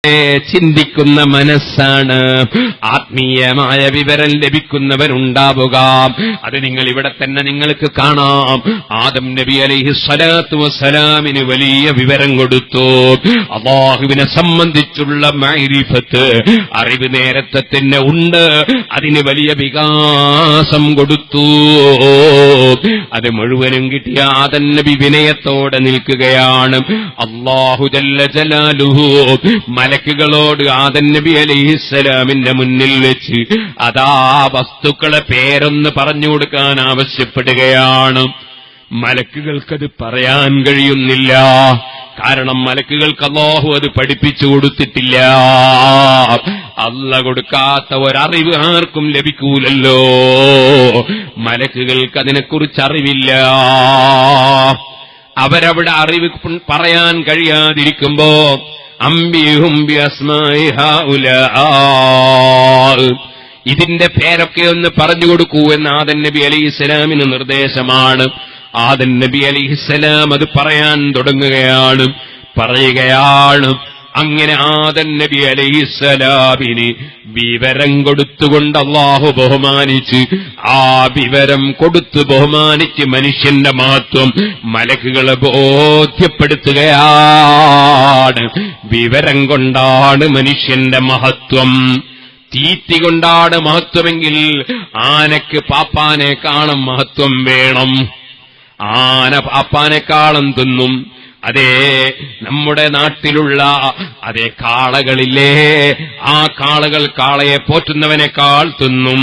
ചിന്തിക്കുന്ന മനസ്സാണ്. ആത്മീയമായ വിവരം ലഭിക്കുന്നവരുണ്ടാവുക. അത് നിങ്ങൾ ഇവിടെ തന്നെ നിങ്ങൾക്ക് കാണാം. ആദം നബി അലൈഹിസ്സലാത്തു വസ്സലാമിന് വലിയ വിവരം കൊടുത്തു. അല്ലാഹുവിനെ സംബന്ധിച്ചുള്ള മഅരിഫത്ത്, അറിവ് നേരത്തെ തന്നെ ഉണ്ട്. അതിന് വലിയ വികാസം കൊടുത്തു. അത് മുഴുവനും കിട്ടിയ ആദം നബി വിനയത്തോടെ നിൽക്കുകയാണ്. അല്ലാഹു ജല്ല ജലാലുഹു മലക്കുകളോട് ആദം നബി അലൈഹിസ്സലാമിന്റെ മുന്നിൽ വെച്ച് അതാ വസ്തുക്കളെ പേരൊന്ന് പറഞ്ഞു കൊടുക്കാൻ ആവശ്യപ്പെടുകയാണ്. മലക്കുകൾക്കത് പറയാൻ കഴിയുന്നില്ല. കാരണം മലക്കുകൾക്ക് അല്ലാഹു അത് പഠിപ്പിച്ചു കൊടുത്തിട്ടില്ല. അല്ലാഹു കൊടുക്കാത്ത ഒരറിവ് ആർക്കും ലഭിക്കൂലല്ലോ. മലക്കുകൾക്ക് അതിനെക്കുറിച്ച് അറിവില്ല. അവരവിടെ അറിവ് പറയാൻ കഴിയാതിരിക്കുമ്പോ അംബിഹും ബിഅസ്മാഇ ഹൗലാ, ഇതിന്റെ പേരൊക്കെ ഒന്ന് പറഞ്ഞു കൊടുക്കൂ എന്ന് ആദം നബി അലൈഹിസ്സലാമിന് നിർദ്ദേശമാണ്. ആദം നബി അലൈഹിസ്സലാം അത് പറയാൻ തുടങ്ങുകയാണ്, പറയുകയാണ്. അങ്ങനെ ആദം നബി അലൈഹിസ്സലാമിന് വിവരം കൊടുത്തുകൊണ്ട് അല്ലാഹു ബഹുമാനിച്ച്, ആ വിവരം കൊടുത്ത് ബഹുമാനിച്ച് മനുഷ്യന്റെ മഹത്വം മലക്കുകളെ ബോധ്യപ്പെടുത്തുകയാണ്. വിവരം കൊണ്ടാണ് മനുഷ്യന്റെ മഹത്വം. തീറ്റി കൊണ്ടാണ് മഹത്വമെങ്കിൽ ആനയ്ക്ക് പാപ്പാനേക്കാളും മഹത്വം വേണം. ആന പാപ്പാനേക്കാളും തിന്നും. അതേ നമ്മുടെ നാട്ടിലുള്ള അതേ കാളകളില്ലേ, ആ കാളകൾ കാളയെ പോറ്റുന്നവനേക്കാൾ തിന്നും.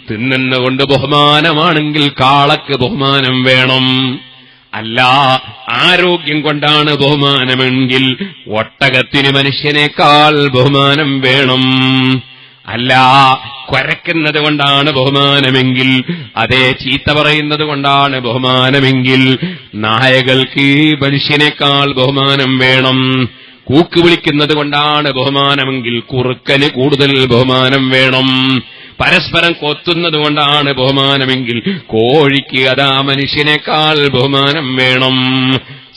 തിന്നുന്നതുകൊണ്ട് ബഹുമാനമാണെങ്കിൽ കാളക്ക് ബഹുമാനം വേണം. അല്ല, ആരോഗ്യം കൊണ്ടാണ് ബഹുമാനമെങ്കിൽ ഒട്ടകത്തിന് മനുഷ്യനേക്കാൾ ബഹുമാനം വേണം. അല്ല, കുരയ്ക്കുന്നത് കൊണ്ടാണ് ബഹുമാനമെങ്കിൽ, അതേ ചീത്ത പറയുന്നത് കൊണ്ടാണ് ബഹുമാനമെങ്കിൽ നായകൾക്ക് മനുഷ്യനേക്കാൾ ബഹുമാനം വേണം. കൂക്ക് വിളിക്കുന്നത് കൊണ്ടാണ് ബഹുമാനമെങ്കിൽ കുറുക്കന് കൂടുതൽ ബഹുമാനം വേണം. പരസ്പരം കൊത്തുന്നത് കൊണ്ടാണ് ബഹുമാനമെങ്കിൽ കോഴിക്ക് അതാ മനുഷ്യനേക്കാൾ ബഹുമാനം വേണം.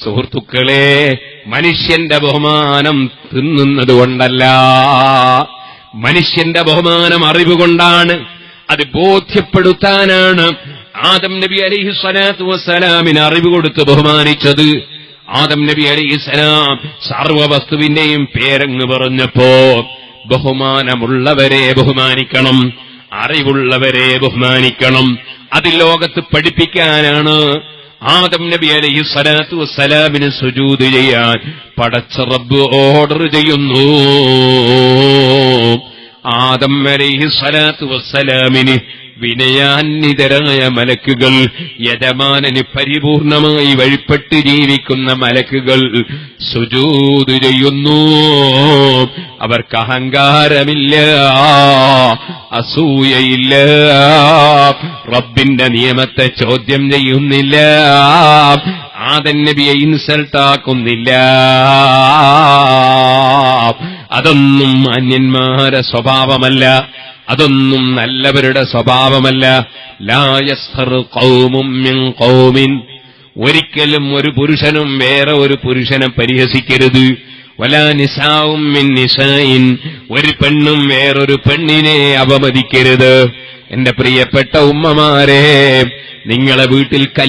സുഹൃത്തുക്കളെ, മനുഷ്യന്റെ ബഹുമാനം തിന്നുന്നത് കൊണ്ടല്ല, മനുഷ്യന്റെ ബഹുമാനം അറിവുകൊണ്ടാണ്. അത് ബോധ്യപ്പെടുത്താനാണ് ആദം നബി അലൈഹിസ്സലാത്തു വസ്സലാമിന് അറിവ് കൊടുത്ത് ബഹുമാനിച്ചത്. ആദം നബി അലൈഹിസ്സലാം സർവ്വവസ്തുവിന്റെയും പേരങ്ങ് പറഞ്ഞപ്പോ ബഹുമാനമുള്ളവരെ ബഹുമാനിക്കണം, അറിവുള്ളവരെ ബഹുമാനിക്കണം. അത് ലോകത്ത് പഠിപ്പിക്കാനാണ് ആദം നബി അലൈഹിസ്സലാത്തു വസ്സലാമിന് സുജൂദ് ചെയ്യാൻ പടച്ച റബ്ബ് ഓർഡർ ചെയ്യുന്നു. ആദം അലൈഹിസ്സലാത്തു വസ്സലാമിന് വിനയാന്വിതരായ മലക്കുകൾ, യജമാനന് പരിപൂർണമായി വഴിപ്പെട്ട് ജീവിക്കുന്ന മലക്കുകൾ സുജൂദ് ചെയ്യുന്നു. അവർക്ക് അഹങ്കാരമില്ല, അസൂയയില്ല, റബ്ബിന്റെ നിയമത്തെ ചോദ്യം ചെയ്യുന്നില്ല, ആദം നബിയെ ഇൻസൾട്ടാക്കുന്നില്ല. അതൊന്നും മാന്യന്മാരെ സ്വഭാവമല്ല, അതൊന്നും നല്ലവരുടെ സ്വഭാവമല്ല. ലാ യസ്ഖറു ഖൗമും മിൻ ഖൗമിൻ, ഒരിക്കലും ഒരു പുരുഷനും വേറെ ഒരു പുരുഷനെ പരിഹസിക്കരുത്. വലാ നിസാഉം മിൻ നിസാഇൻ, ഒരു പെണ്ണും വേറൊരു പെണ്ണിനെ അപമതിക്കരുത്. എന്റെ പ്രിയപ്പെട്ട ഉമ്മമാരെ, നിങ്ങളെ വീട്ടിൽ